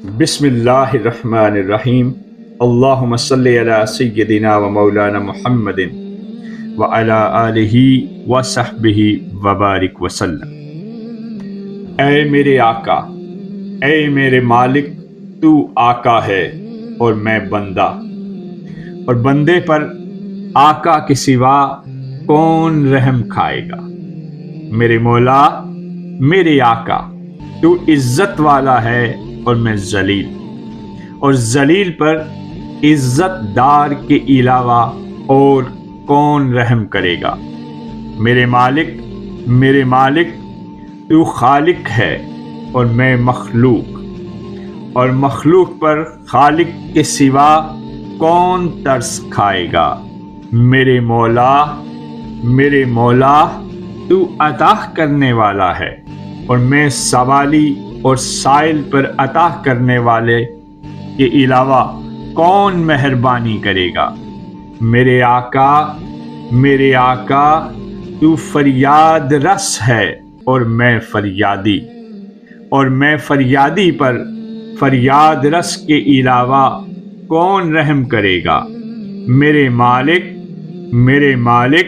بسم اللہ الرحمن الرحیم۔ اللہم صلی علی سیدنا و مولانا محمد وعلی آلہ وصحبہ وبارک وسلم۔ اے میرے آقا، اے میرے مالک، تو آقا ہے اور میں بندہ، اور بندے پر آقا کے سوا کون رحم کھائے گا؟ میرے مولا، میرے آقا، تو عزت والا ہے اور میں ذلیل، اور ذلیل پر عزت دار کے علاوہ اور کون رحم کرے گا؟ میرے مالک، تو خالق ہے اور میں مخلوق، اور مخلوق پر خالق کے سوا کون ترس کھائے گا؟ میرے مولا، تو عطا کرنے والا ہے اور میں سوالی اور سائل پر عطا کرنے والے کے علاوہ کون مہربانی کرے گا؟ میرے آقا، تو فریاد رس ہے اور میں فریادی، اور میں فریادی پر فریاد رس کے علاوہ کون رحم کرے گا؟ میرے مالک،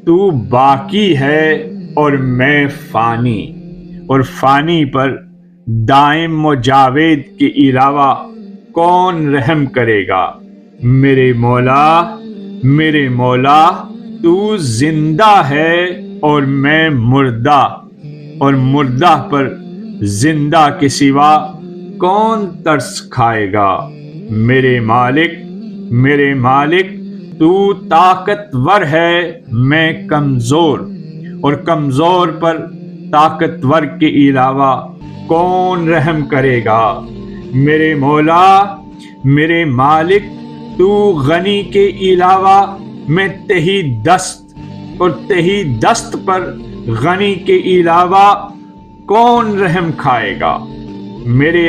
تو باقی ہے اور میں فانی، اور فانی پر دائم و جاوید کے علاوہ کون رحم کرے گا؟ میرے مولا، تو زندہ ہے اور میں مردہ، اور مردہ پر زندہ کے سوا کون ترس کھائے گا؟ میرے مالک، تو طاقتور ہے، میں کمزور، اور کمزور پر طاقتور کے علاوہ کون رحم کرے گا؟ میرے مولا، میرے مالک، تو غنی کے علاوہ میں تہی دست، اور تہی دست پر غنی کے علاوہ کون رحم کھائے گا؟ میرے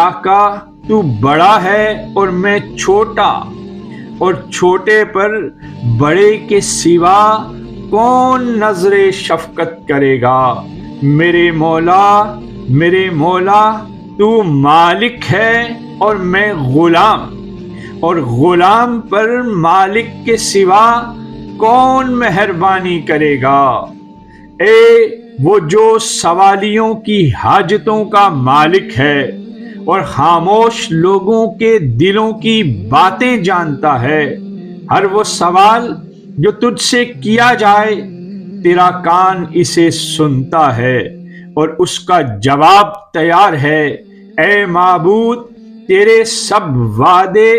آقا، تو بڑا ہے اور میں چھوٹا، اور چھوٹے پر بڑے کے سوا کون نظر شفقت کرے گا؟ میرے مولا، تو مالک ہے اور میں غلام، اور غلام پر مالک کے سوا کون مہربانی کرے گا؟ اے وہ جو سوالیوں کی حاجتوں کا مالک ہے اور خاموش لوگوں کے دلوں کی باتیں جانتا ہے، ہر وہ سوال جو تجھ سے کیا جائے تیرا کان اسے سنتا ہے اور اس کا جواب تیار ہے۔ اے معبود، تیرے سب وعدے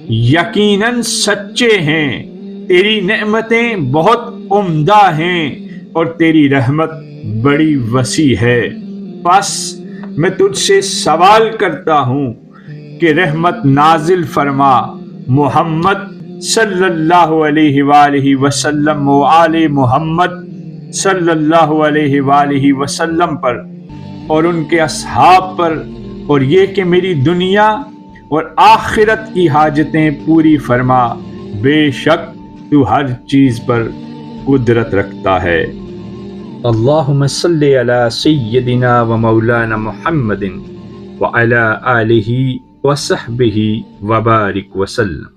یقیناً سچے ہیں، تیری نعمتیں بہت عمدہ ہیں، اور تیری رحمت بڑی وسیع ہے۔ پس میں تجھ سے سوال کرتا ہوں کہ رحمت نازل فرما محمد صلی اللہ علیہ وآلہ وسلم و آل محمد صلی اللہ علیہ وآلہ وسلم پر اور ان کے اصحاب پر، اور یہ کہ میری دنیا اور آخرت کی حاجتیں پوری فرما، بے شک تو ہر چیز پر قدرت رکھتا ہے۔ اللہم صلی علی سیدنا و مولانا محمد وعلی آلہ وصحبہ وبارک وسلم۔